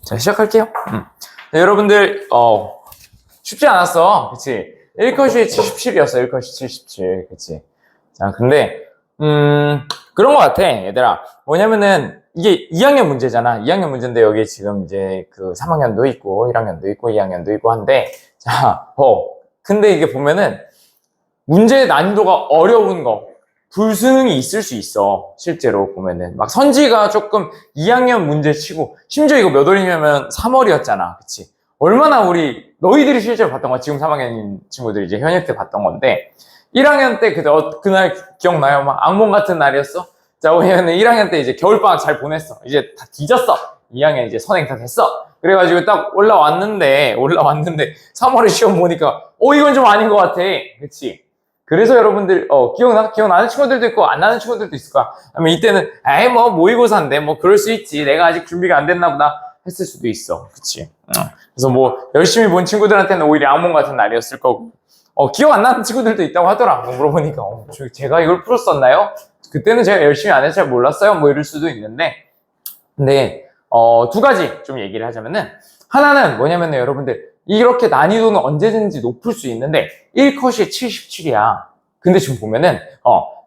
자, 시작할게요. 네, 여러분들, 쉽지 않았어. 그치? 1컷이 77이었어. 1컷이 77. 그치? 자, 근데, 그런 것 같아. 얘들아. 뭐냐면은, 이게 2학년 문제잖아. 2학년 문제인데, 여기 지금 이제 그 3학년도 있고, 1학년도 있고, 2학년도 있고 한데, 자, 근데 이게 보면은, 문제의 난이도가 어려운 거, 불수능이 있을 수 있어. 실제로 보면은. 막 선지가 조금 2학년 문제 치고, 심지어 이거 몇 월이냐면 3월이었잖아. 그치? 얼마나 너희들이 실제로 봤던 거, 지금 3학년 친구들이 이제 현역 때 봤던 건데, 1학년 때 그날 기억나요? 막 악몽 같은 날이었어? 자, 왜냐면 1학년 때 이제 겨울방학 잘 보냈어. 이제 다 뒤졌어. 2학년 이제 선행 다 됐어. 그래가지고 딱 올라왔는데 3월에 시험 보니까, 이건 좀 아닌 것 같아. 그치? 그래서 여러분들, 기억나는 친구들도 있고, 안 나는 친구들도 있을 거야. 아니면 이때는, 모의고사인데, 그럴 수 있지. 내가 아직 준비가 안 됐나 보다. 했을 수도 있어. 그치? 그래서 열심히 본 친구들한테는 오히려 악몽 같은 날이었을 거고. 기억 안 나는 친구들도 있다고 하더라. 물어보니까, 제가 이걸 풀었었나요? 그때는 제가 열심히 안 해서 잘 몰랐어요. 이럴 수도 있는데. 근데, 두 가지 좀 얘기를 하자면은, 하나는 뭐냐면은 여러분들, 이렇게 난이도는 언제든지 높을 수 있는데 1컷이 77이야. 근데 지금 보면은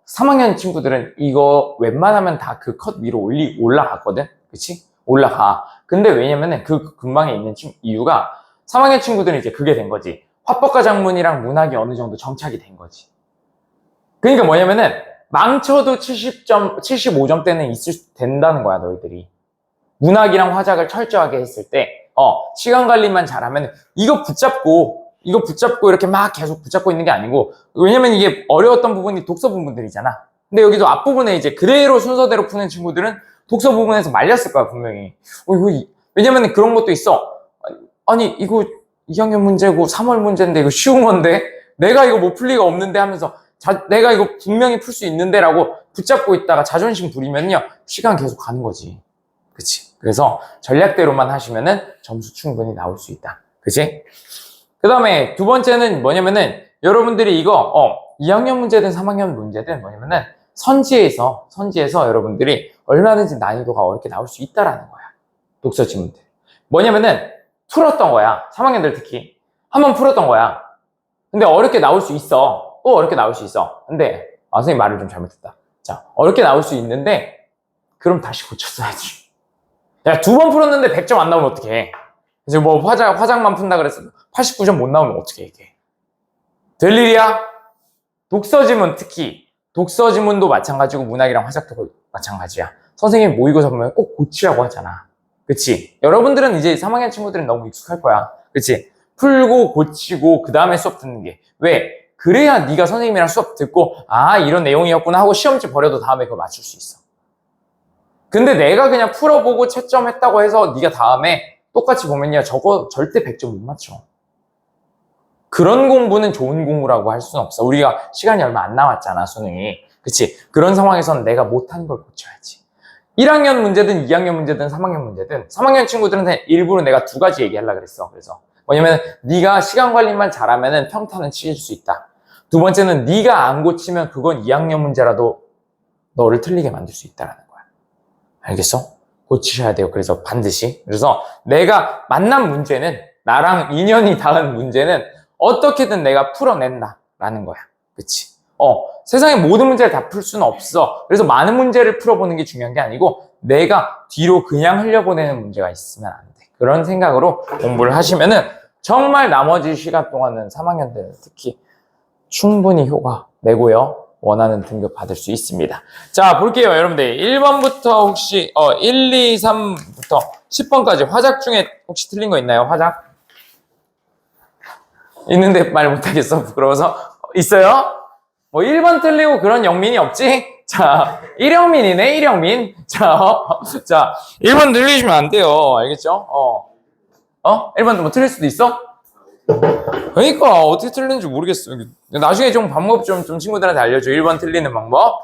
3학년 친구들은 이거 웬만하면 다 그 컷 위로 올라가거든. 그치? 올라가. 근데 왜냐면은 그 근방에 있는 이유가 3학년 친구들은 이제 그게 된 거지. 화법과 작문이랑 문학이 어느 정도 정착이 된 거지. 그러니까 뭐냐면은 망쳐도 75점대는 된다는 거야, 너희들이. 문학이랑 화작을 철저하게 했을 때 시간 관리만 잘하면 이거 붙잡고 이렇게 막 계속 붙잡고 있는 게 아니고, 왜냐면 이게 어려웠던 부분이 독서 부분들이잖아. 근데 여기도 앞부분에 이제 그대로 순서대로 푸는 친구들은 독서 부분에서 말렸을 거야, 분명히. 왜냐면 그런 것도 있어. 아니, 이거 2학년 문제고 3월 문제인데 이거 쉬운 건데 내가 이거 못 풀 리가 없는데 하면서 내가 이거 분명히 풀 수 있는데 라고 붙잡고 있다가 자존심 부리면요, 시간 계속 가는 거지. 그치? 그래서 전략대로만 하시면은 점수 충분히 나올 수 있다. 그치? 그 다음에 두 번째는 뭐냐면은 여러분들이 이거 2학년 문제든 3학년 문제든 뭐냐면은 선지에서 여러분들이 얼마든지 난이도가 어렵게 나올 수 있다라는 거야. 독서 지문들. 뭐냐면은 풀었던 거야. 3학년들 특히. 한번 풀었던 거야. 근데 어렵게 나올 수 있어. 또 어렵게 나올 수 있어. 근데 선생님 말을 좀 잘못했다. 자, 어렵게 나올 수 있는데 그럼 다시 고쳤어야지. 야, 2번 풀었는데 100점 안 나오면 어떡해. 이제 화작만 푼다 그랬어. 89점 못 나오면 어떡해, 이게. 될 일이야? 독서지문 특히. 독서지문도 마찬가지고 문학이랑 화작도 마찬가지야. 선생님 모의고사 보면 꼭 고치라고 하잖아. 그치? 여러분들은 이제 3학년 친구들은 너무 익숙할 거야. 그치? 풀고 고치고 그 다음에 수업 듣는 게. 왜? 그래야 네가 선생님이랑 수업 듣고 이런 내용이었구나 하고 시험지 버려도 다음에 그걸 맞출 수 있어. 근데 내가 그냥 풀어보고 채점했다고 해서 네가 다음에 똑같이 보면요, 저거 절대 100점 못 맞춰. 그런 공부는 좋은 공부라고 할 수는 없어. 우리가 시간이 얼마 안 남았잖아, 수능이. 그치? 그런 상황에서는 내가 못한 걸 고쳐야지. 1학년 문제든 2학년 문제든 3학년 문제든 3학년 친구들한테 일부러 내가 두 가지 얘기하려고 그랬어. 그래서 뭐냐면 네가 시간 관리만 잘하면 평타는 치실 수 있다. 두 번째는 네가 안 고치면 그건 2학년 문제라도 너를 틀리게 만들 수 있다라는 거야. 알겠어? 고치셔야 돼요. 그래서 반드시. 그래서 내가 만난 문제는, 나랑 인연이 닿은 문제는 어떻게든 내가 풀어낸다라는 거야. 그치? 세상의 모든 문제를 다 풀 수는 없어. 그래서 많은 문제를 풀어보는 게 중요한 게 아니고 내가 뒤로 그냥 흘려보내는 문제가 있으면 안 돼. 그런 생각으로 공부를 하시면은 정말 나머지 시간 동안은 3학년들은 특히 충분히 효과 내고요. 원하는 등급 받을 수 있습니다. 자, 볼게요. 여러분들 1번부터 혹시 1, 2, 3부터 10번까지 화작 중에 혹시 틀린 거 있나요? 화작? 있는데 말 못하겠어. 부끄러워서. 있어요? 1번 틀리고 그런 영민이 없지? 자, 1영민이네, 1영민. 자, 1번 틀리시면 안 돼요. 알겠죠? 1번 틀릴 수도 있어? 그러니까 어떻게 틀리는지 모르겠어. 나중에 좀 방법 좀 친구들한테 알려줘. 1번 틀리는 방법.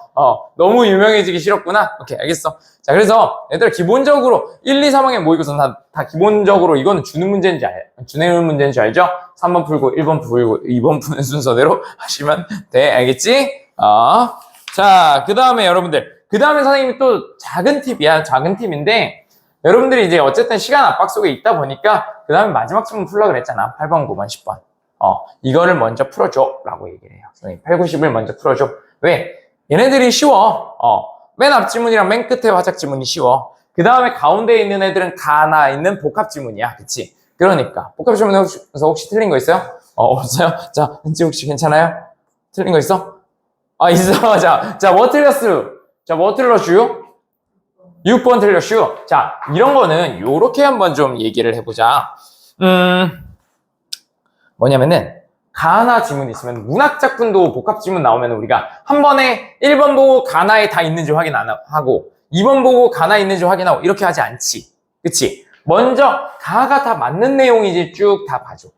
너무 유명해지기 싫었구나. 오케이, 알겠어. 자, 그래서 얘들아, 기본적으로 1, 2, 3학년 모의고사는 다 기본적으로 이거는 주는 문제인지 알죠? 3번 풀고 1번 풀고 2번 푸는 순서대로 하시면 돼. 알겠지? 자, 그 다음에 여러분들, 그 다음에 선생님이 또 작은 팁이야. 작은 팁인데 여러분들이 이제 어쨌든 시간 압박 속에 있다 보니까 그 다음에 마지막 질문 풀라 그랬잖아. 8번, 9번, 10번. 이거를 먼저 풀어줘 라고 얘기를 해요. 선생님 8, 90을 먼저 풀어줘. 왜? 얘네들이 쉬워. 맨 앞 지문이랑 맨 끝에 화작 지문이 쉬워. 그 다음에 가운데에 있는 애들은 가나 있는 복합 지문이야. 그치? 그러니까 복합 지문에서 혹시 틀린 거 있어요? 없어요? 자, 현지 혹시 괜찮아요? 틀린 거 있어? 있어. 자, 뭐 틀렸어? 자, 뭐 틀렸슈? 6번 틀렸슈. 자, 이런 거는 요렇게 한번 좀 얘기를 해보자. 뭐냐면은 가나 지문이 있으면 문학작품도 복합 지문 나오면 우리가 한 번에 1번 보고 가나에 다 있는지 확인 안 하고 2번 보고 가나에 있는지 확인하고 이렇게 하지 않지. 그치? 먼저 가가 다 맞는 내용이지 쭉 다 봐줘.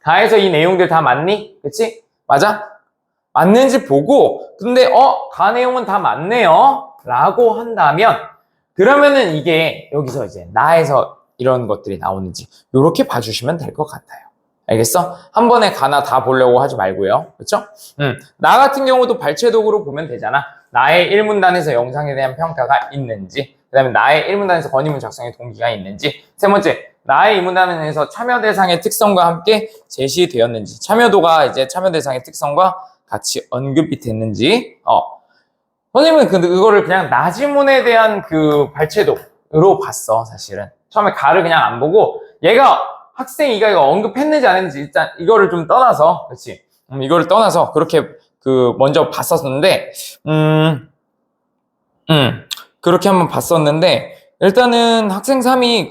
가에서 이 내용들 다 맞니? 그치? 맞아? 맞는지 보고 근데 가 내용은 다 맞네요 라고 한다면 그러면은 이게 여기서 이제 나에서 이런 것들이 나오는지 이렇게 봐주시면 될 것 같아요. 알겠어? 한 번에 가나 다 보려고 하지 말고요. 그렇죠? 나 같은 경우도 발췌독으로 보면 되잖아. 나의 1문단에서 영상에 대한 평가가 있는지, 그 다음에 나의 1문단에서 건의문 작성의 동기가 있는지, 세 번째, 나의 2문단에서 참여 대상의 특성과 함께 제시되었는지, 참여도가 이제 참여 대상의 특성과 같이 언급이 됐는지, 선생님은 그거를 그냥 나지문에 대한 그 발췌독으로 봤어, 사실은. 처음에 가를 그냥 안 보고, 얘가 학생 이거 언급했는지 안 했는지 일단 이거를 좀 떠나서, 그렇지? 이거를 떠나서 그렇게 먼저 봤었는데, 그렇게 한번 봤었는데, 일단은 학생 3이,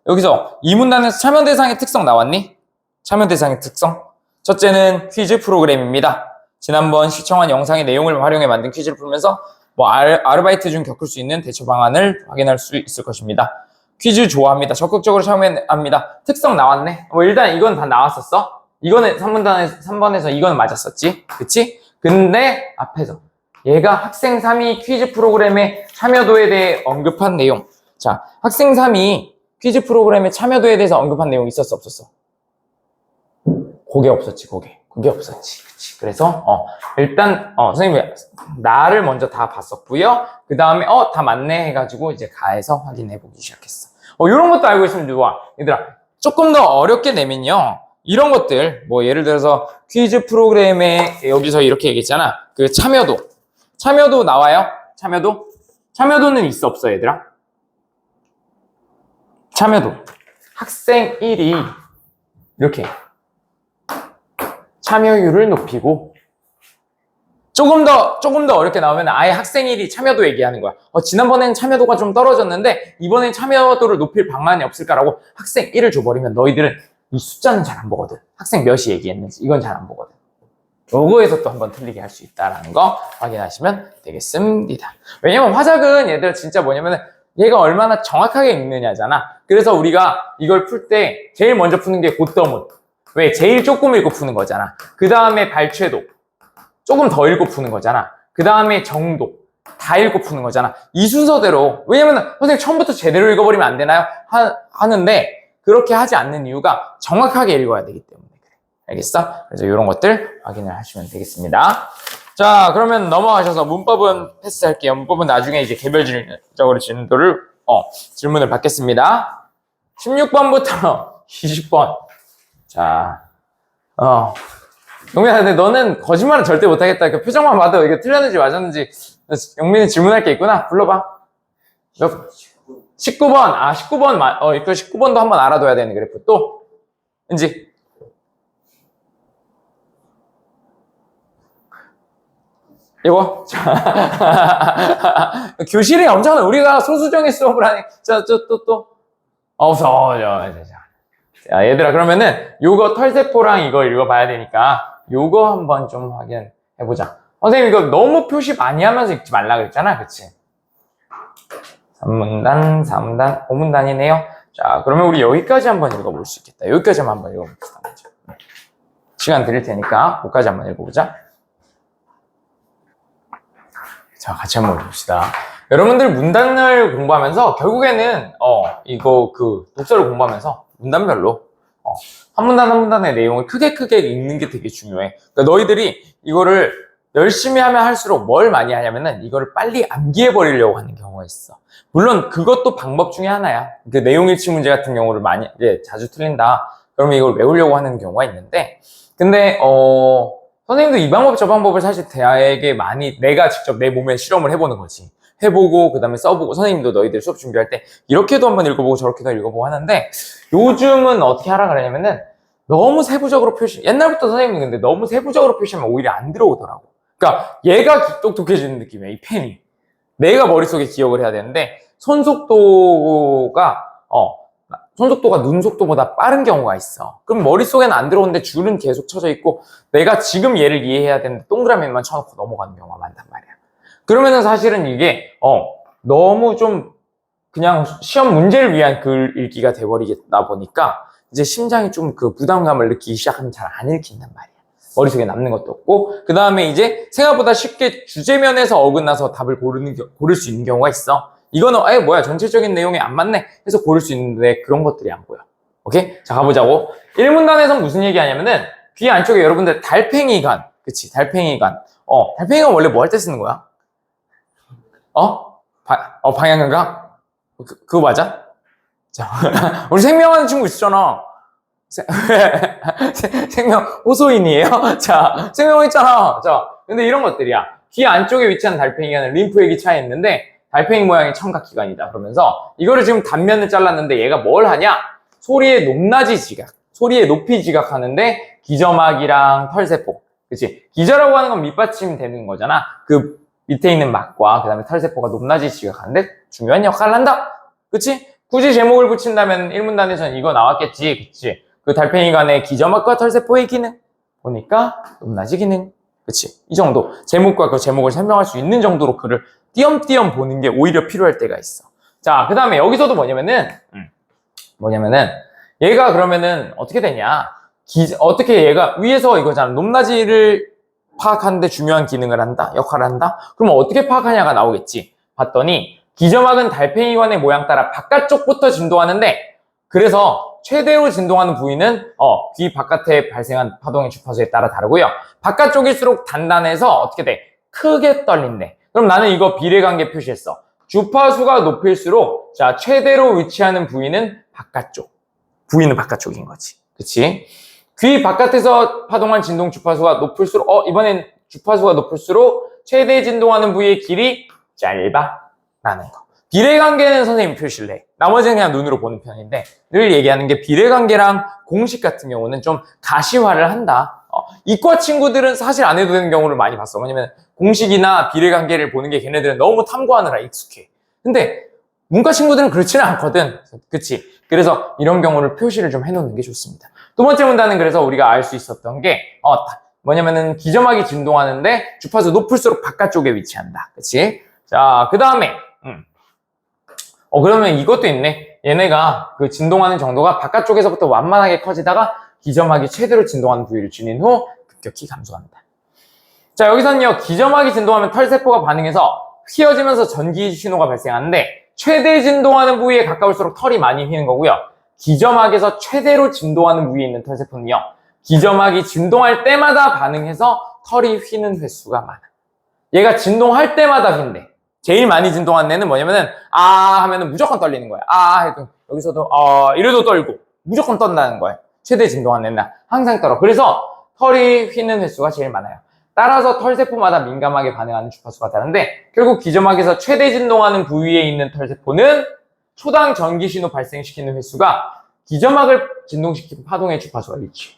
여기서 이 문단에서 참여 대상의 특성 나왔니? 참여 대상의 특성? 첫째는 퀴즈 프로그램입니다. 지난번 시청한 영상의 내용을 활용해 만든 퀴즈를 풀면서 아르바이트 중 겪을 수 있는 대처 방안을 확인할 수 있을 것입니다. 퀴즈 좋아합니다. 적극적으로 참여합니다. 특성 나왔네? 일단 이건 다 나왔었어. 이거는 3번에서 이거는 맞았었지. 그치? 근데 앞에서 얘가 학생 3이 퀴즈 프로그램의 참여도에 대해 언급한 내용. 자, 학생 3이 퀴즈 프로그램의 참여도에 대해서 언급한 내용 있었어, 없었어? 그게 없었지, 그게 없었지. 그치? 그래서, 일단, 선생님이 나를 먼저 다 봤었고요. 그 다음에, 다 맞네 해가지고 이제 가에서 확인해보기 시작했어. 이런 것도 알고 있으면 좋아. 얘들아, 조금 더 어렵게 내면요. 이런 것들, 뭐, 예를 들어서 퀴즈 프로그램에 여기서 이렇게 얘기했잖아. 그 참여도. 참여도 나와요? 참여도? 참여도는 있어, 없어, 얘들아? 참여도. 학생 1이 이렇게 참여율을 높이고 조금 더 어렵게 나오면 아예 학생 1이 참여도 얘기하는 거야. 지난번엔 참여도가 좀 떨어졌는데 이번엔 참여도를 높일 방안이 없을까라고 학생 1을 줘버리면 너희들은 이 숫자는 잘 안 보거든. 학생 몇이 얘기했는지 이건 잘 안 보거든. 요거에서 또 한번 틀리게 할 수 있다는 거 확인하시면 되겠습니다. 왜냐면 화작은 얘들 진짜 뭐냐면 얘가 얼마나 정확하게 읽느냐잖아. 그래서 우리가 이걸 풀 때 제일 먼저 푸는 게 곶더문. 왜? 제일 조금 읽고 푸는 거잖아. 그 다음에 발췌독. 조금 더 읽고 푸는 거잖아. 그 다음에 정독. 다 읽고 푸는 거잖아. 이 순서대로. 왜냐면 선생님 처음부터 제대로 읽어버리면 안 되나요? 하는데 그렇게 하지 않는 이유가 정확하게 읽어야 되기 때문에 그래. 알겠어? 그래서 이런 것들 확인을 하시면 되겠습니다. 자, 그러면 넘어가셔서 문법은 패스할게요. 문법은 나중에 이제 개별적으로 질문을 받겠습니다. 16번부터 20번. 자, 영민아, 근데 너는 거짓말은 절대 못하겠다. 그 표정만 봐도 이게 틀렸는지 맞았는지. 영민이 질문할 게 있구나. 불러봐. 19번. 19번. 이거 19번도 한번 알아둬야 되는 그래프. 또, 은지. 이거? 자, 교실이 엄청나. 우리가 소수정의 수업을 하니. 자, 또. 자, 얘들아, 그러면은 요거 털세포랑 이거 읽어봐야 되니까 요거 한번 좀 확인해보자. 선생님 이거 너무 표시 많이 하면서 읽지 말라 그랬잖아. 그치? 3문단, 4문단, 5문단이네요. 자, 그러면 우리 여기까지 한번 읽어볼 수 있겠다. 여기까지만 한번 읽어봅시다. 시간 드릴 테니까 거기까지 한번 읽어보자. 자, 같이 한번 봅시다. 여러분들 문단을 공부하면서 결국에는 이거 독서를 공부하면서 문단별로 한 문단 한 문단의 내용을 크게 읽는 게 되게 중요해. 그러니까 너희들이 이거를 열심히 하면 할수록 뭘 많이 하냐면은 이거를 빨리 암기해 버리려고 하는 경우가 있어. 물론 그것도 방법 중에 하나야. 그 내용 일치 문제 같은 경우를 많이 이제 자주 틀린다. 그러면 이걸 외우려고 하는 경우가 있는데, 근데 선생님도 이 방법 저 방법을 사실 되게 많이 내가 직접 내 몸에 실험을 해보는 거지. 해보고 그 다음에 써보고, 선생님도 너희들 수업 준비할 때 이렇게도 한번 읽어보고 저렇게도 읽어보고 하는데, 요즘은 어떻게 하라 그러냐면은 너무 세부적으로 옛날부터 선생님이 근데 너무 세부적으로 표시하면 오히려 안 들어오더라고. 그러니까 얘가 똑똑해지는 느낌이야, 이 펜이. 내가 머릿속에 기억을 해야 되는데 손속도가 눈 속도보다 빠른 경우가 있어. 그럼 머릿속에는 안 들어오는데 줄은 계속 쳐져 있고 내가 지금 얘를 이해해야 되는데 동그라미만 쳐놓고 넘어가는 경우가 많단 말이야. 그러면은 사실은 이게 너무 좀 그냥 시험 문제를 위한 글 읽기가 돼버리겠다 보니까 이제 심장이 좀 그 부담감을 느끼기 시작하면 잘 안 읽힌단 말이야. 머릿속에 남는 것도 없고, 그 다음에 이제 생각보다 쉽게 주제면에서 어긋나서 답을 고를 수 있는 경우가 있어. 이거는 뭐야 전체적인 내용이 안 맞네 해서 고를 수 있는데 그런 것들이 안 보여. 오케이? 자, 가보자고. 1문단에서 무슨 얘기 하냐면은 귀 안쪽에 여러분들 달팽이관, 그치? 달팽이관. 달팽이관 원래 뭐 할 때 쓰는 거야? 방향감각? 그거 맞아? 자, 우리 생명하는 친구 있잖아. 생명 호소인이에요? 자, 생명 있잖아. 자, 근데 이런 것들이야. 귀 안쪽에 위치한 달팽이관은 림프액이 차에 있는데 달팽이 모양의 청각기관이다. 그러면서 이거를 지금 단면을 잘랐는데 얘가 뭘 하냐? 소리의 높낮이 지각, 소리의 높이 지각하는데 기저막이랑 털세포, 그치? 기저라고 하는 건 밑받침 되는 거잖아. 그 밑에 있는 막과 그 다음에 털세포가 높낮이 지각하는데 중요한 역할을 한다. 그치? 굳이 제목을 붙인다면 1문단에서는 이거 나왔겠지. 그치? 그 달팽이관의 기저막과 털세포의 기능 보니까 높낮이 기능, 그치? 이 정도 제목과 그 제목을 설명할 수 있는 정도로 글을 띄엄띄엄 보는 게 오히려 필요할 때가 있어. 자, 그 다음에 여기서도 뭐냐면은 얘가 그러면은 어떻게 되냐? 어떻게 얘가 위에서 이거잖아. 높낮이를 파악하는데 중요한 기능을 한다, 역할을 한다. 그러면 어떻게 파악하냐가 나오겠지. 봤더니 기저막은 달팽이관의 모양 따라 바깥쪽부터 진동하는데, 그래서 최대로 진동하는 부위는 귀 바깥에 발생한 파동의 주파수에 따라 다르고요. 바깥쪽일수록 단단해서 어떻게 돼? 크게 떨린대. 그럼 나는 이거 비례관계 표시했어. 주파수가 높을수록 자 최대로 위치하는 부위는 바깥쪽. 부위는 바깥쪽인 거지. 그치? 귀 바깥에서 파동한 진동 주파수가 높을수록 이번엔 주파수가 높을수록 최대 진동하는 부위의 길이 짧아 라는 거. 비례관계는 선생님 표시를 해. 나머지는 그냥 눈으로 보는 편인데 늘 얘기하는 게 비례관계랑 공식 같은 경우는 좀 가시화를 한다. 이과 친구들은 사실 안 해도 되는 경우를 많이 봤어. 왜냐면 공식이나 비례관계를 보는 게 걔네들은 너무 탐구하느라 익숙해. 근데 문과 친구들은 그렇지는 않거든. 그치? 그래서 이런 경우를 표시를 좀 해놓는 게 좋습니다. 두 번째 문단은 그래서 우리가 알 수 있었던 게 뭐냐면은 기저막이 진동하는데 주파수 높을수록 바깥쪽에 위치한다. 그치? 자, 그 다음에 그러면 이것도 있네. 얘네가 그 진동하는 정도가 바깥쪽에서부터 완만하게 커지다가 기저막이 최대로 진동하는 부위를 지닌 후 급격히 감소한다. 자, 여기서는요, 기저막이 진동하면 털세포가 반응해서 휘어지면서 전기 신호가 발생하는데 최대 진동하는 부위에 가까울수록 털이 많이 휘는 거고요. 기저막에서 최대로 진동하는 부위에 있는 털세포는요, 기저막이 진동할 때마다 반응해서 털이 휘는 횟수가 많아. 얘가 진동할 때마다 휜대. 제일 많이 진동하는 애는 뭐냐면은 하면은 무조건 떨리는 거야. 해도 여기서도 이래도 떨고 무조건 떤다는 거야. 최대 진동하는 애는 항상 떨어. 그래서 털이 휘는 횟수가 제일 많아요. 따라서 털세포마다 민감하게 반응하는 주파수가 다른데 결국 기저막에서 최대 진동하는 부위에 있는 털세포는 초당 전기신호 발생시키는 횟수가 기저막을 진동시키는 파동의 주파수와 일치.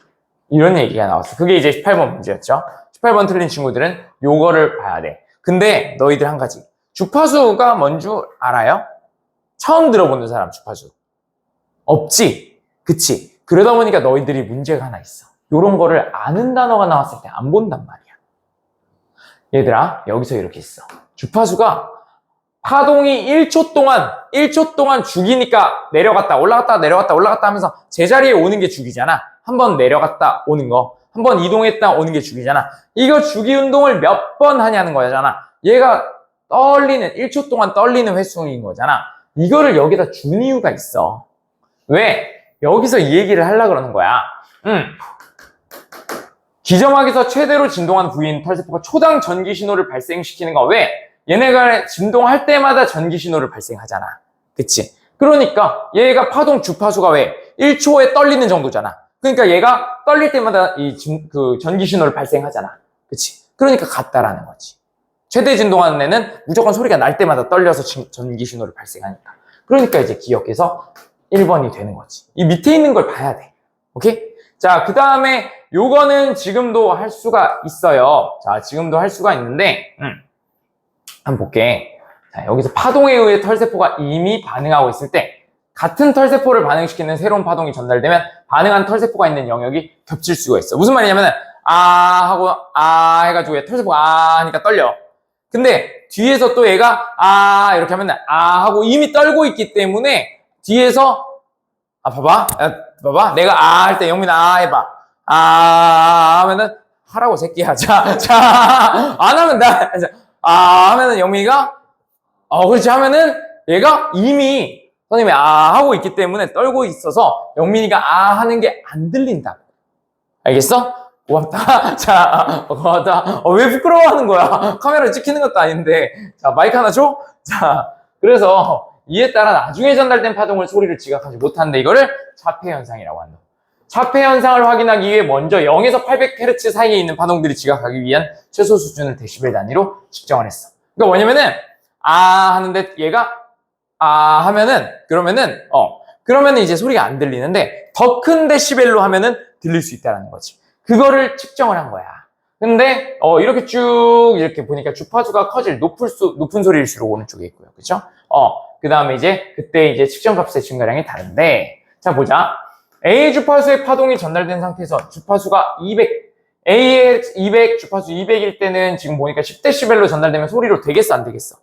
이런 얘기가 나왔어. 그게 이제 18번 문제였죠. 18번 틀린 친구들은 요거를 봐야 돼. 근데 너희들 한 가지. 주파수가 뭔 줄 알아요? 처음 들어보는 사람 주파수. 없지? 그치? 그러다 보니까 너희들이 문제가 하나 있어. 요런 거를 아는 단어가 나왔을 때 안 본단 말이야. 얘들아, 여기서 이렇게 있어. 주파수가 파동이 1초 동안 죽이니까 내려갔다 올라갔다 내려갔다 올라갔다 하면서 제자리에 오는 게 죽이잖아. 한번 내려갔다 오는 거, 한번 이동했다 오는 게 죽이잖아. 이거 주기 운동을 몇 번 하냐는 거잖아. 얘가 1초 동안 떨리는 횟수인 거잖아. 이거를 여기다 준 이유가 있어. 왜? 여기서 이 얘기를 하려고 그러는 거야. 기점막에서 최대로 진동하는 부위인 털세포가 초당 전기 신호를 발생시키는 거. 왜? 얘네가 진동할 때마다 전기 신호를 발생하잖아. 그치? 그러니까 얘가 파동 주파수가 왜? 1초에 떨리는 정도잖아. 그러니까 얘가 떨릴 때마다 그 전기 신호를 발생하잖아. 그치? 그러니까 같다라는 거지. 최대 진동하는 애는 무조건 소리가 날 때마다 떨려서 전기 신호를 발생하니까. 그러니까 이제 기억해서 1번이 되는 거지. 이 밑에 있는 걸 봐야 돼. 오케이? 자, 그 다음에 요거는 지금도 할 수가 있어요. 자, 지금도 할 수가 있는데, 한번 볼게. 자, 여기서 파동에 의해 털세포가 이미 반응하고 있을 때, 같은 털세포를 반응시키는 새로운 파동이 전달되면 반응한 털세포가 있는 영역이 겹칠 수가 있어. 무슨 말이냐면은, 하고, 해가지고 얘 털세포가 하니까 떨려. 근데 뒤에서 또 얘가, 이렇게 하면, 하고 이미 떨고 있기 때문에, 뒤에서, 봐봐. 봐봐. 내가 할 때 영민아 해봐. 하면은 하라고 새끼야. 자, 안 하면 하면은 영민이가 그렇지 하면은 얘가 이미 선생님이 하고 있기 때문에 떨고 있어서 영민이가 하는 게 안 들린다. 알겠어? 고맙다. 자, 고맙다. 왜 부끄러워하는 거야? 카메라 찍히는 것도 아닌데. 자, 마이크 하나 줘? 자, 그래서 이에 따라 나중에 전달된 파동을 소리를 지각하지 못하는데 이거를 차폐 현상이라고 한다. 차폐 현상을 확인하기 위해 먼저 0에서 800Hz 사이에 있는 파동들이 지각하기 위한 최소 수준을 데시벨 단위로 측정을 했어. 그러니까 뭐냐면은 하는데 얘가 하면은 그러면은 이제 소리가 안 들리는데 더 큰 데시벨로 하면은 들릴 수 있다는 거지. 그거를 측정을 한 거야. 근데 이렇게 쭉 이렇게 보니까 주파수가 커질 높은 소리일수록 오른쪽에 있고요. 그렇죠? 그 다음에 이제 그때 이제 측정값의 증가량이 다른데, 자 보자. A 주파수의 파동이 전달된 상태에서 주파수가 200, A의 200, 주파수 200일 때는 지금 보니까 10dB로 전달되면 소리로 되겠어, 안 되겠어?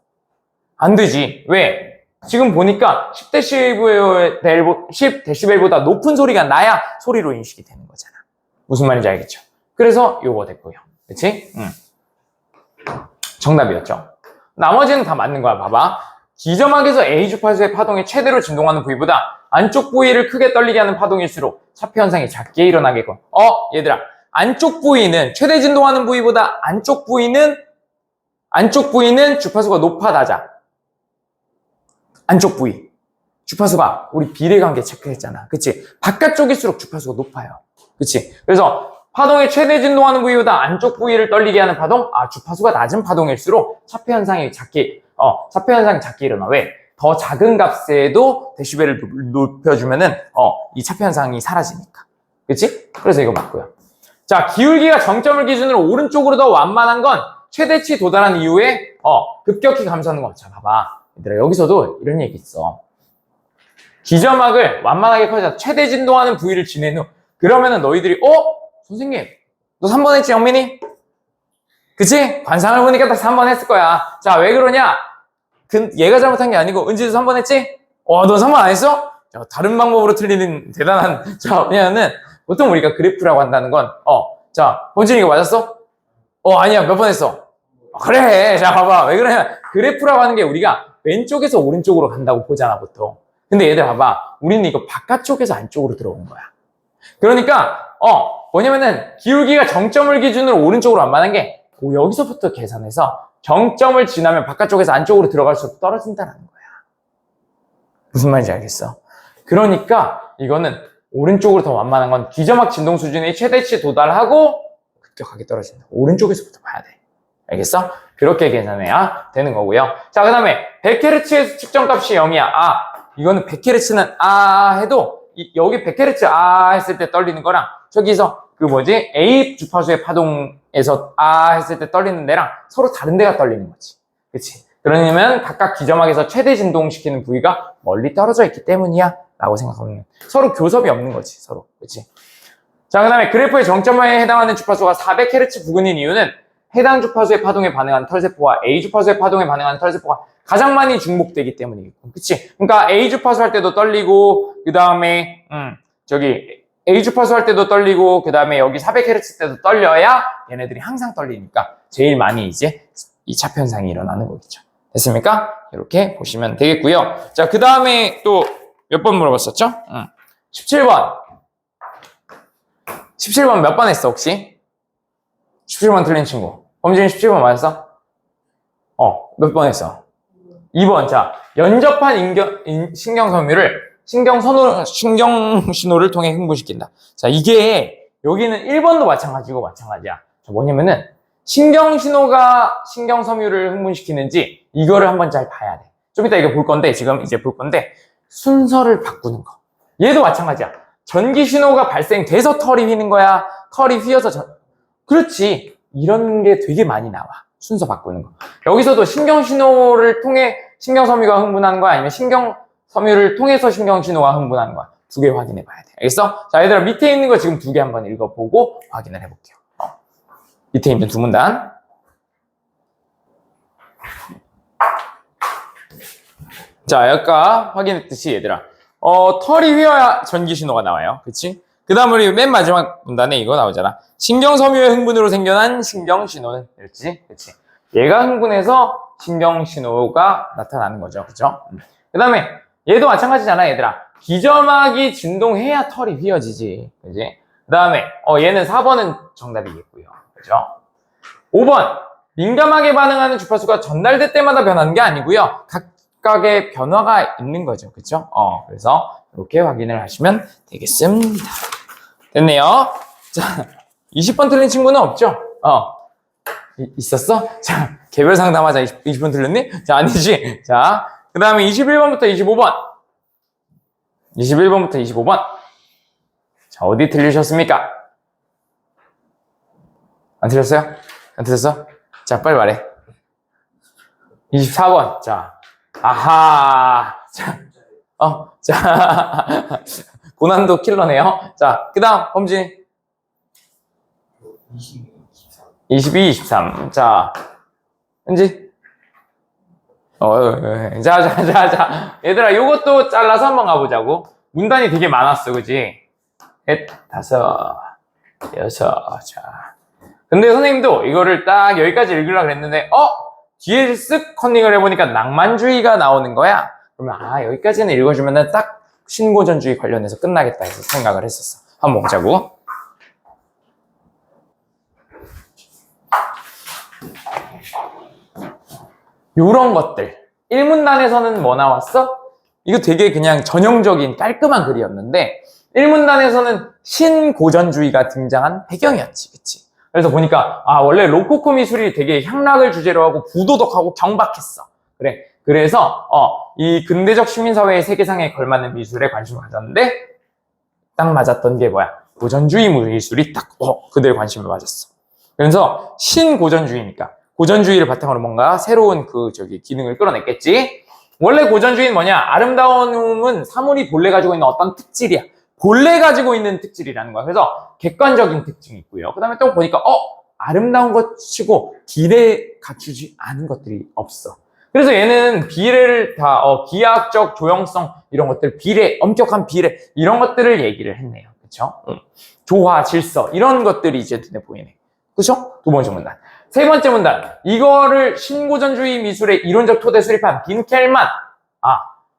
안 되지. 왜? 지금 보니까 10dB보다 높은 소리가 나야 소리로 인식이 되는 거잖아. 무슨 말인지 알겠죠? 그래서 요거 됐고요. 그치? 정답이었죠. 나머지는 다 맞는 거야. 봐봐. 기점막에서 A 주파수의 파동이 최대로 진동하는 부위보다 안쪽 부위를 크게 떨리게 하는 파동일수록 차폐 현상이 작게 일어나겠고. 얘들아. 안쪽 부위는 최대 진동하는 부위보다 안쪽 부위는 주파수가 높아 낮아. 안쪽 부위. 주파수가 우리 비례관계 체크했잖아. 그치? 바깥쪽일수록 주파수가 높아요. 그치? 그래서 파동의 최대 진동하는 부위보다 안쪽 부위를 떨리게 하는 파동, 주파수가 낮은 파동일수록 차폐 현상이 작게 일어나. 왜? 더 작은 값에도 데시벨을 높여주면은, 이 차폐 현상이 사라지니까. 그치? 그래서 이거 맞고요. 자, 기울기가 정점을 기준으로 오른쪽으로 더 완만한 건 최대치 도달한 이후에, 급격히 감소하는 거. 자, 봐봐. 얘들아, 여기서도 이런 얘기 있어. 기점막을 완만하게 커져서 최대 진동하는 부위를 지낸 후, 그러면은 너희들이, 선생님, 너 3번 했지, 영민이? 그치? 관상을 보니까 다 3번 했을 거야. 자, 왜 그러냐? 얘가 잘못한 게 아니고, 은지도 3번 했지? 너 3번 안 했어? 자, 다른 방법으로 틀리는 대단한, 자, 왜냐면은, 보통 우리가 그래프라고 한다는 건, 자, 본진이가 맞았어? 아니야, 몇 번 했어? 그래, 자, 봐봐. 왜 그러냐? 그래프라고 하는 게 우리가 왼쪽에서 오른쪽으로 간다고 보잖아, 보통. 근데 얘들 봐봐. 우리는 이거 바깥쪽에서 안쪽으로 들어오는 거야. 그러니까, 뭐냐면은, 기울기가 정점을 기준으로 오른쪽으로 완만한 게, 여기서부터 계산해서 정점을 지나면 바깥쪽에서 안쪽으로 들어갈수록 떨어진다는 거야. 무슨 말인지 알겠어? 그러니까, 이거는 오른쪽으로 더 완만한 건 기점막 진동 수준의 최대치에 도달하고 급격하게 떨어진다. 오른쪽에서부터 봐야 돼. 알겠어? 그렇게 계산해야 되는 거고요. 자, 그 다음에 100Hz의 측정값이 0이야. 이거는 100Hz는 해도 여기 100Hz 했을 때 떨리는 거랑 저기서 A 주파수의 파동에서 했을 때 떨리는 데랑 서로 다른 데가 떨리는 거지. 그치? 그러면 각각 기점막에서 최대 진동시키는 부위가 멀리 떨어져 있기 때문이야 라고 생각하면 서로 교섭이 없는 거지. 서로. 그치? 자, 그 다음에 그래프의 정점에 해당하는 주파수가 400Hz 부근인 이유는 해당 주파수의 파동에 반응한 털세포와 A 주파수의 파동에 반응한 털세포가 가장 많이 중복되기 때문이겠고. 그치? 그러니까 A 주파수 할 때도 떨리고, 그 다음에, A 주파수 할 때도 떨리고, 그 다음에 여기 400Hz 때도 떨려야 얘네들이 항상 떨리니까 제일 많이 이제 이 차폐 현상이 일어나는 거겠죠. 됐습니까? 이렇게 보시면 되겠고요. 자, 그 다음에 또 몇 번 물어봤었죠? 17번. 17번 몇 번 했어, 혹시? 17번 틀린 친구. 범진이 17번 맞았어? 몇 번 했어? 2번. 자, 연접한 신경섬유를 신경신호를 통해 흥분시킨다. 자, 이게 여기는 1번도 마찬가지고 마찬가지야. 자, 뭐냐면은 신경신호가 신경섬유를 흥분시키는지 이거를 한번 잘 봐야 돼. 좀 이따 이거 볼 건데, 지금 이제 볼 건데 순서를 바꾸는 거. 얘도 마찬가지야. 전기신호가 발생돼서 털이 휘는 거야? 털이 휘어서 그렇지. 이런 게 되게 많이 나와. 순서 바꾸는 거. 여기서도 신경신호를 통해 신경섬유가 흥분하는 거야? 아니면 신경섬유를 통해서 신경신호가 흥분하는 거야? 두 개 확인해 봐야 돼. 알겠어? 자, 얘들아, 밑에 있는 거 지금 두 개 한번 읽어보고 확인을 해볼게요. 밑에 있는 두 문단. 자, 아까 확인했듯이 얘들아, 털이 휘어야 전기신호가 나와요. 그치? 그 다음 우리 맨 마지막 문단에 이거 나오잖아. 신경섬유의 흥분으로 생겨난 신경신호는, 그렇지? 그치? 얘가 흥분해서 신경신호가 나타나는 거죠. 그죠? 그 다음에 얘도 마찬가지잖아, 얘들아. 기저막이 진동해야 털이 휘어지지. 그지? 그 다음에, 얘는 4번은 정답이겠고요. 그죠? 5번. 민감하게 반응하는 주파수가 전달될 때마다 변하는 게 아니고요. 각각의 변화가 있는 거죠. 그죠? 그래서 이렇게 확인을 하시면 되겠습니다. 됐네요. 자, 20번 틀린 친구는 없죠? 있었어? 자, 개별 상담하자. 20번 틀렸니? 자, 아니지. 자, 그 다음에 21번부터 25번. 21번부터 25번. 자, 어디 틀리셨습니까? 안 틀렸어요? 안 틀렸어? 자, 빨리 말해. 24번. 자, 아하. 자, 자, 고난도 킬러네요. 자, 그 다음, 범진. 22, 23. 자, 은지. 자. 얘들아, 요것도 잘라서 한번 가보자고. 문단이 되게 많았어, 그지? 셋, 다섯, 여섯. 자. 근데 선생님도 이거를 딱 여기까지 읽으려고 그랬는데, 뒤에 쓱 컨닝을 해보니까 낭만주의가 나오는 거야. 그러면, 여기까지는 읽어주면은 딱 신고전주의 관련해서 끝나겠다 해서 생각을 했었어. 한번 보자고. 요런 것들. 1문단에서는 뭐 나왔어? 이거 되게 그냥 전형적인 깔끔한 글이었는데 1문단에서는 신고전주의가 등장한 배경이었지. 그치? 그래서 보니까 원래 로코코 미술이 되게 향락을 주제로 하고 부도덕하고 경박했어. 그래. 그래서 이 근대적 시민사회의 세계상에 걸맞는 미술에 관심을 가졌는데 딱 맞았던 게 뭐야? 고전주의 미술이 딱 그들 관심을 가졌어. 그래서 신고전주의니까 고전주의를 바탕으로 뭔가 새로운 기능을 끌어냈겠지. 원래 고전주의는 뭐냐? 아름다움은 사물이 본래 가지고 있는 어떤 특질이야. 본래 가지고 있는 특질이라는 거야. 그래서 객관적인 특징이 있고요. 그 다음에 또 보니까 아름다운 것 치고 비례 갖추지 않은 것들이 없어. 그래서 얘는 비례를 다 기하학적 조형성 이런 것들, 비례, 엄격한 비례 이런 것들을 얘기를 했네요. 그렇죠? 조화, 질서 이런 것들이 이제 눈에 보이네. 그렇죠? 두 번째 문단. 세 번째 문단. 이거를 신고전주의 미술의 이론적 토대 수립한 빈켈만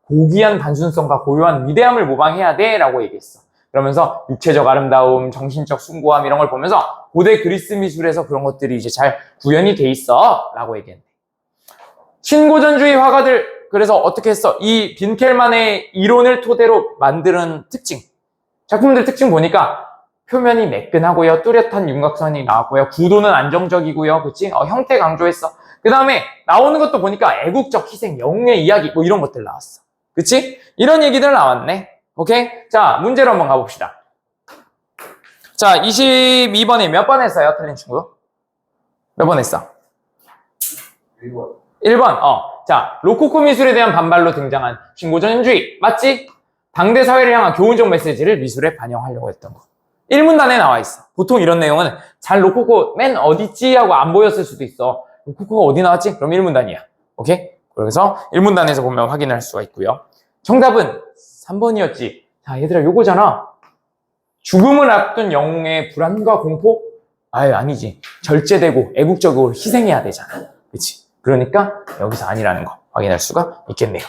고귀한 단순성과 고요한 위대함을 모방해야 돼 라고 얘기했어. 그러면서 육체적 아름다움, 정신적 숭고함 이런 걸 보면서 고대 그리스 미술에서 그런 것들이 이제 잘 구현이 돼 있어 라고 얘기했네. 신고전주의 화가들 그래서 어떻게 했어? 이 빈켈만의 이론을 토대로 만드는 특징, 작품들 특징 보니까 표면이 매끈하고요, 뚜렷한 윤곽선이 나왔고요, 구도는 안정적이고요, 그치? 형태 강조했어. 그 다음에 나오는 것도 보니까 애국적 희생, 영웅의 이야기 뭐 이런 것들 나왔어. 그치? 이런 얘기들 나왔네. 오케이? 자, 문제로 한번 가봅시다. 자, 22번에 몇 번 했어요, 틀린 친구? 몇 번 했어? 1번. 1번. 자, 로코코 미술에 대한 반발로 등장한 신고전주의. 맞지? 당대 사회를 향한 교훈적 메시지를 미술에 반영하려고 했던 거. 1문단에 나와 있어. 보통 이런 내용은 잘 로코코 맨 어딨지 하고 안 보였을 수도 있어. 로코코가 어디 나왔지? 그럼 1문단이야. 오케이? 그래서 1문단에서 보면 확인할 수가 있고요. 정답은 3번이었지. 자, 얘들아, 요거잖아. 죽음을 앞둔 영웅의 불안과 공포? 아니지. 절제되고 애국적으로 희생해야 되잖아. 그치? 그러니까 여기서 아니라는 거 확인할 수가 있겠네요.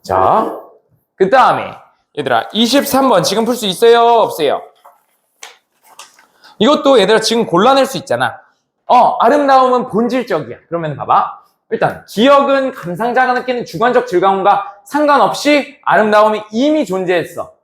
자, 그 다음에 얘들아 23번 지금 풀 수 있어요? 없어요? 이것도 얘들아 지금 골라낼 수 있잖아. 아름다움은 본질적이야. 그러면 봐봐. 일단 기억은 감상자가 느끼는 주관적 즐거움과 상관없이 아름다움이 이미 존재했어.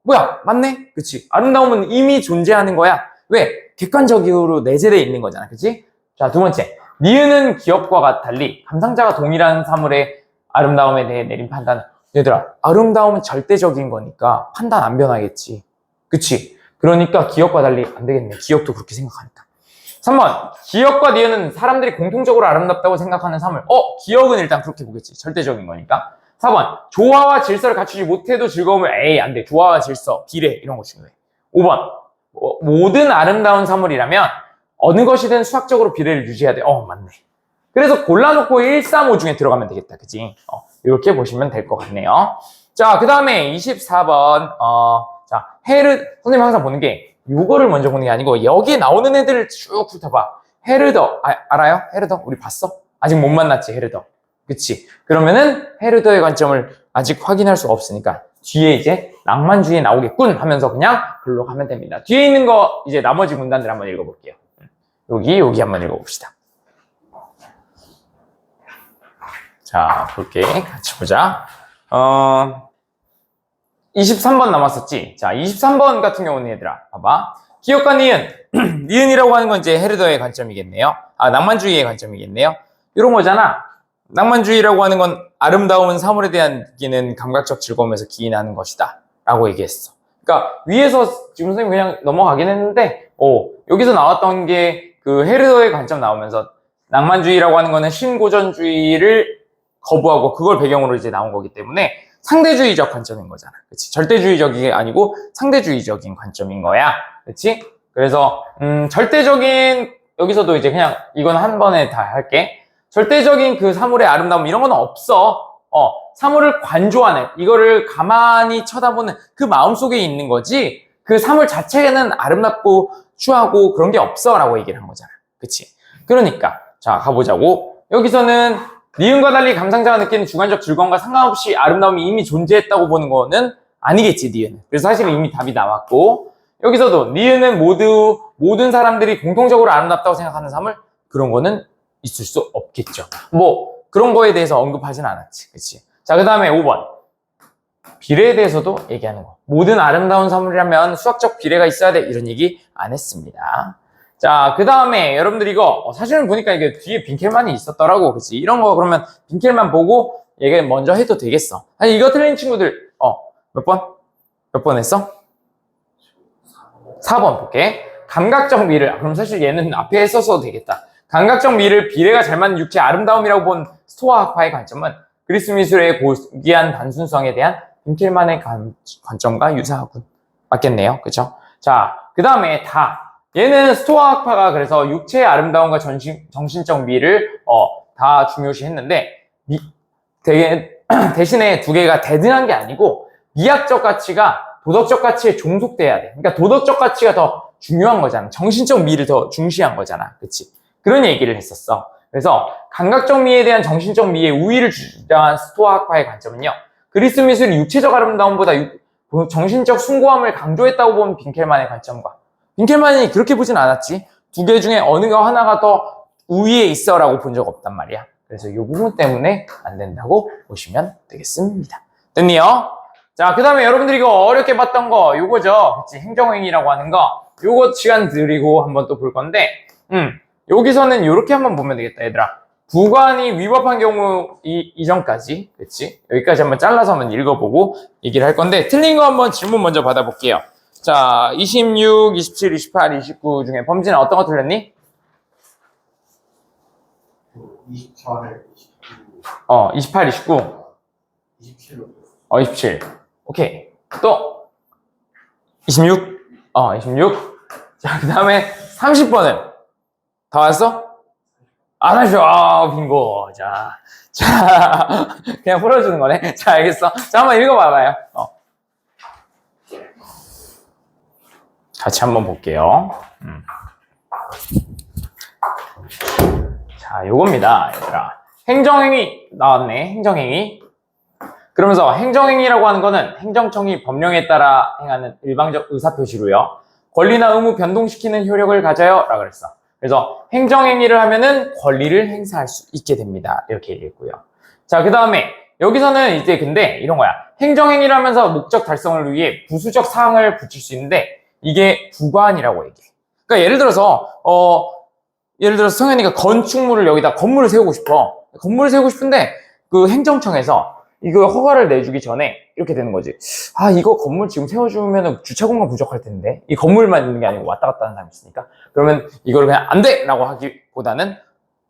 뭐야? 맞네? 그치? 아름다움은 이미 존재하는 거야. 왜? 객관적으로 내재되어 있는 거잖아. 그치? 자, 두 번째. 니은은 기억과 달리 감상자가 동일한 사물의 아름다움에 대해 내린 판단. 얘들아, 아름다움은 절대적인 거니까 판단 안 변하겠지. 그치? 그러니까 기억과 달리 안 되겠네. 기억도 그렇게 생각하니까. 3번. 기억과 니은은 사람들이 공통적으로 아름답다고 생각하는 사물. 기억은 일단 그렇게 보겠지. 절대적인 거니까. 4번. 조화와 질서를 갖추지 못해도 즐거움을 안 돼. 조화와 질서, 비례 이런 거 중요해. 5번. 모든 아름다운 사물이라면 어느 것이든 수학적으로 비례를 유지해야 돼. 맞네. 그래서 골라놓고 1, 3, 5 중에 들어가면 되겠다. 그치? 이렇게 보시면 될 것 같네요. 자, 그 다음에 24번. 자, 선생님 항상 보는 게 요거를 먼저 보는 게 아니고 여기에 나오는 애들을 쭉 훑어봐. 헤르더. 알아요? 헤르더? 우리 봤어? 아직 못 만났지, 헤르더. 그치? 그러면은 헤르더의 관점을 아직 확인할 수가 없으니까 뒤에 이제 낭만주의에 나오겠군 하면서 그냥 글로 가면 됩니다. 뒤에 있는 거 이제 나머지 문단들 한번 읽어볼게요. 여기 한번 읽어봅시다. 자, 볼게. 같이 보자. 23번 남았었지? 자, 23번 같은 경우는 얘들아, 봐봐. 기억과 니은. 니은이라고 하는 건 이제 헤르더의 관점이겠네요. 낭만주의의 관점이겠네요. 이런 거잖아. 낭만주의라고 하는 건 아름다운 사물에 대한 느끼는 감각적 즐거움에서 기인하는 것이다. 라고 얘기했어. 그러니까 위에서 지금 선생님 그냥 넘어가긴 했는데, 여기서 나왔던 게 그 헤르더의 관점 나오면서 낭만주의라고 하는 거는 신고전주의를 거부하고 그걸 배경으로 이제 나온 거기 때문에 상대주의적 관점인 거잖아. 그치? 절대주의적이 아니고 상대주의적인 관점인 거야. 그치? 그래서, 절대적인, 여기서도 이제 그냥 이건 한 번에 다 할게. 절대적인 그 사물의 아름다움 이런 건 없어. 사물을 관조하는, 이거를 가만히 쳐다보는 그 마음속에 있는 거지 그 사물 자체는 아름답고 추하고 그런 게 없어 라고 얘기를 한 거잖아. 그치? 그러니까 자, 가보자고. 여기서는 니은과 달리 감상자가 느끼는 주관적 즐거움과 상관없이 아름다움이 이미 존재했다고 보는 거는 아니겠지, 니은은. 그래서 사실 이미 답이 나왔고, 여기서도 니은은 모든 사람들이 공통적으로 아름답다고 생각하는 사물, 그런 거는 있을 수 없겠죠. 그런 거에 대해서 언급하진 않았지. 그치? 자, 그 다음에 5번. 비례에 대해서도 얘기하는 거. 모든 아름다운 사물이라면 수학적 비례가 있어야 돼. 이런 얘기 안 했습니다. 자, 그 다음에 여러분들 이거 사실은 보니까 이게 뒤에 빈켈만이 있었더라고. 그치? 이런 거 그러면 빈켈만 보고 얘기 먼저 해도 되겠어. 아니, 이거 틀린 친구들 몇 번? 몇 번 했어? 4번 볼게. 감각적 미를, 그럼 사실 얘는 앞에 했었어도 되겠다. 감각적 미를 비례가 잘 맞는 육체의 아름다움이라고 본 스토아 학파의 관점은 그리스 미술의 고귀한 단순성에 대한 빈켈만의 관점과 유사하군. 맞겠네요. 그쵸? 자, 그 다음에 얘는 스토아 학파가 그래서 육체의 아름다움과 정신적 미를 다 중요시 했는데 대신에 두 개가 대등한 게 아니고 미학적 가치가 도덕적 가치에 종속돼야 돼. 그러니까 도덕적 가치가 더 중요한 거잖아. 정신적 미를 더 중시한 거잖아. 그치? 그런 얘기를 했었어. 그래서 감각적 미에 대한 정신적 미의 우위를 주장한 스토아 학파의 관점은요. 그리스 미술이 육체적 아름다움보다 정신적 숭고함을 강조했다고 본 빈켈만의 관점과 빈켈만이 그렇게 보진 않았지. 두 개 중에 어느 하나가 더 우위에 있어 라고 본 적 없단 말이야. 그래서 이 부분 때문에 안 된다고 보시면 되겠습니다. 됐니요? 자, 그 다음에 여러분들이 이거 어렵게 봤던 거 요거죠. 그치? 행정행위라고 하는 거 요거 시간 드리고 한번 또 볼 건데 여기서는 이렇게 한번 보면 되겠다, 얘들아. 부관이 위법한 경우 이전까지, 그치? 여기까지 한번 잘라서 한번 읽어보고 얘기를 할 건데, 틀린 거 한번 질문 먼저 받아볼게요. 자, 26, 27, 28, 29 중에 범진아 어떤 거 틀렸니? 28, 28, 29. 27로. 27. 오케이. 또? 26. 26. 자, 그 다음에 30번은? 다 왔어? 안 하셔. 빙고. 자, 그냥 풀어주는 거네. 자, 알겠어. 자, 한번 읽어봐봐요. 같이 한번 볼게요. 자, 요겁니다, 얘들아. 행정행위 나왔네. 행정행위. 그러면서 행정행위라고 하는 거는 행정청이 법령에 따라 행하는 일방적 의사표시로요. 권리나 의무 변동시키는 효력을 가져요. 라고 그랬어. 그래서 행정행위를 하면은 권리를 행사할 수 있게 됩니다. 이렇게 얘기했고요. 자, 그 다음에 여기서는 이제 근데 이런 거야. 행정행위를 하면서 목적 달성을 위해 부수적 사항을 붙일 수 있는데 이게 부관이라고 얘기해. 그러니까 예를 들어서 성현이가 건축물을 여기다 건물을 세우고 싶어. 건물을 세우고 싶은데 그 행정청에서 이거 허가를 내주기 전에 이렇게 되는 거지. 아, 이거 건물 지금 세워주면 주차 공간 부족할 텐데. 이 건물만 있는 게 아니고 왔다 갔다 하는 사람이 있으니까. 그러면 이걸 그냥 안 돼! 라고 하기보다는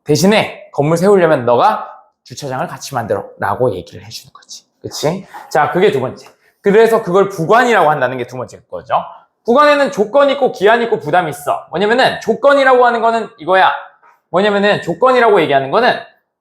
대신에 건물 세우려면 너가 주차장을 같이 만들어 라고 얘기를 해주는 거지. 그치? 자, 그게 두 번째. 그래서 그걸 부관이라고 한다는 게 두 번째 거죠. 부관에는 조건이 있고 기한이 있고 부담이 있어. 뭐냐면은 조건이라고 하는 거는 이거야. 뭐냐면은 조건이라고 얘기하는 거는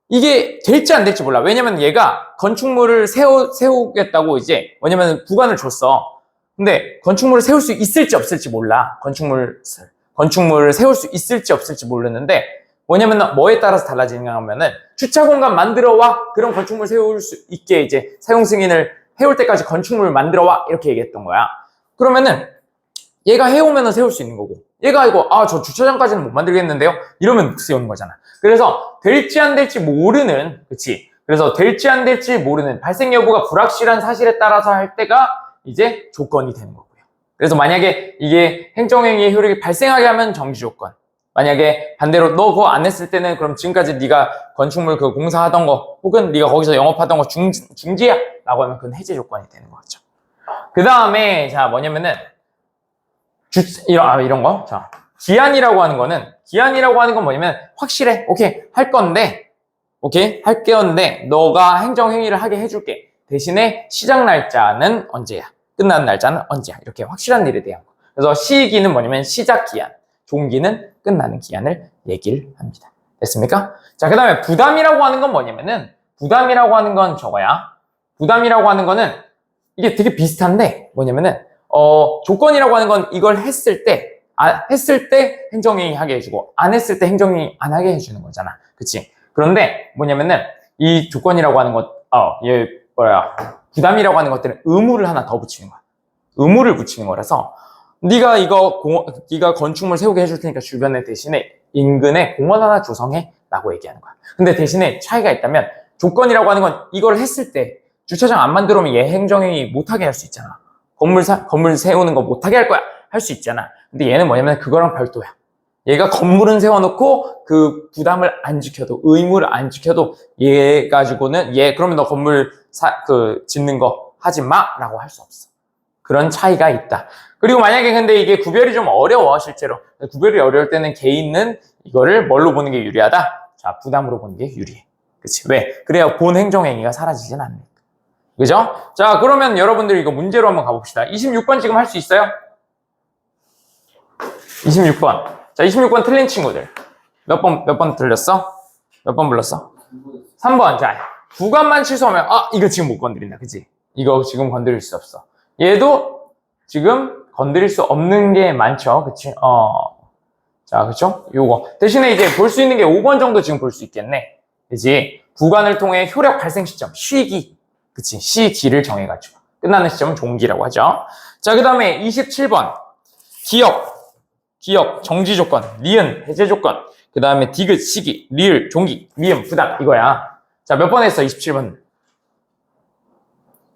이게 될지 안 될지 몰라. 왜냐면 얘가 건축물을 세우겠다고 이제 뭐냐면 부관을 줬어. 근데 건축물을 세울 수 있을지 없을지 몰라. 건축물을 세울 수 있을지 없을지 모르는데 뭐냐면 뭐에 따라서 달라지는가 하면은 주차 공간 만들어 와. 그런 건축물 세울 수 있게 이제 사용 승인을 해올 때까지 건축물을 만들어 와. 이렇게 얘기했던 거야. 그러면은 얘가 해오면은 세울 수 있는 거고 얘가 이거 저 주차장까지는 못 만들겠는데요? 이러면 못 세우는 거잖아. 그래서 될지 안 될지 모르는, 그치? 그래서 될지 안 될지 모르는 발생 여부가 불확실한 사실에 따라서 할 때가 이제 조건이 되는 거고요. 그래서 만약에 이게 행정행위의 효력이 발생하게 하면 정지 조건. 만약에 반대로 너 그거 안 했을 때는 그럼 지금까지 네가 건축물 그 공사하던 거 혹은 네가 거기서 영업하던 거 중지야 라고 하면 그건 해제 조건이 되는 거죠. 그 다음에 자 뭐냐면은 이런 거. 자, 기한이라고 하는 건 뭐냐면, 확실해. 오케이. 할 건데, 너가 행정행위를 하게 해줄게. 대신에 시작 날짜는 언제야? 끝나는 날짜는 언제야? 이렇게 확실한 일에 대한 거. 그래서 시기는 뭐냐면 시작 기한, 종기는 끝나는 기한을 얘기를 합니다. 됐습니까? 자, 그 다음에 부담이라고 하는 건 뭐냐면은, 부담이라고 하는 건 저거야. 부담이라고 하는 거는 이게 되게 비슷한데, 뭐냐면은, 조건이라고 하는 건 이걸 했을 때 행정행위 하게 해주고, 안 했을 때 행정행위 안 하게 해주는 거잖아. 그치? 그런데 뭐냐면은, 이 조건이라고 하는 것, 부담이라고 하는 것들은 의무를 하나 더 붙이는 거야. 의무를 붙이는 거라서, 네가 건축물 세우게 해줄 테니까 주변에 대신에 인근에 공원 하나 조성해. 라고 얘기하는 거야. 근데 대신에 차이가 있다면, 조건이라고 하는 건 이걸 했을 때, 주차장 안 만들어 오면 얘 행정행위 못하게 할 수 있잖아. 건물 세우는 거 못하게 할 거야. 할 수 있잖아. 근데 얘는 뭐냐면 그거랑 별도야. 얘가 건물은 세워놓고 그 부담을 안 지켜도, 의무를 안 지켜도 얘 가지고는 그러면 너 건물 짓는 거 하지 마! 라고 할 수 없어. 그런 차이가 있다. 그리고 만약에 근데 이게 구별이 좀 어려워, 실제로. 구별이 어려울 때는 개인은 이거를 뭘로 보는 게 유리하다? 자, 부담으로 보는 게 유리해. 그치? 왜? 그래야 본 행정행위가 사라지진 않으니까. 그죠? 자, 그러면 여러분들 이거 문제로 한번 가봅시다. 26번 지금 할 수 있어요? 26번. 자, 26번 틀린 친구들. 몇 번 틀렸어? 몇 번 불렀어? 3번. 자, 부관만 취소하면, 이거 지금 못 건드린다. 그치? 이거 지금 건드릴 수 없어. 얘도 지금 건드릴 수 없는 게 많죠. 그치? 자, 그쵸? 요거. 대신에 이제 볼 수 있는 게 5번 정도 지금 볼 수 있겠네. 그치? 부관을 통해 효력 발생 시점, 시기. 그치? 시기를 정해가지고. 끝나는 시점은 종기라고 하죠. 자, 그 다음에 27번. 기역, 정지 조건, 니은, 해제 조건. 그 다음에 디귿, 시기, 리을, 종기, 미음, 부담. 이거야. 자, 몇 번 했어? 27번.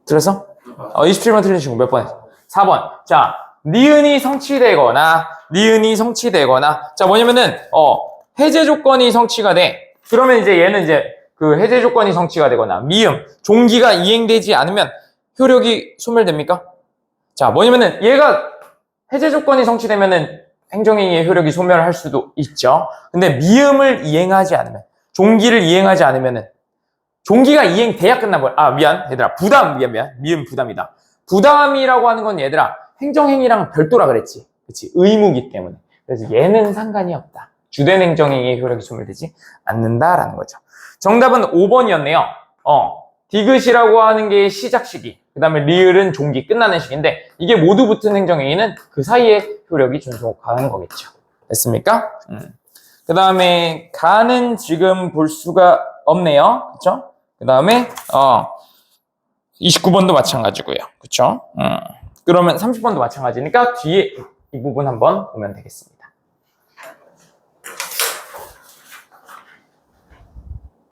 들었어? 27번 틀린 친구 몇 번 했어? 4번. 자, 니은이 성취되거나, 자, 뭐냐면은, 해제 조건이 성취가 돼. 그러면 이제 얘는 이제 그 해제 조건이 성취가 되거나 미음, 종기가 이행되지 않으면 효력이 소멸됩니까? 자, 뭐냐면은 얘가 해제 조건이 성취되면은 행정행위의 효력이 소멸할 수도 있죠. 근데 미음을 이행하지 않으면, 종기를 이행하지 않으면은 종기가 이행돼야 끝나버려. 미안 얘들아, 미음 부담이다. 부담이라고 하는 건 얘들아 행정행위랑 별도라 그랬지. 그치? 의무기 때문에. 그래서 얘는 상관이 없다. 주된 행정행위의 효력이 소멸되지 않는다라는 거죠. 정답은 5번이었네요. 디귿이라고 하는 게 시작 시기, 그 다음에 리을은 종기, 끝나는 시기인데 이게 모두 붙은 행정행위는 그 사이에 효력이 존속하는 거겠죠. 됐습니까? 그 다음에 가는 지금 볼 수가 없네요. 그쵸? 그 다음에 29번도 마찬가지고요. 그쵸? 그러면 30번도 마찬가지니까 뒤에 이 부분 한번 보면 되겠습니다.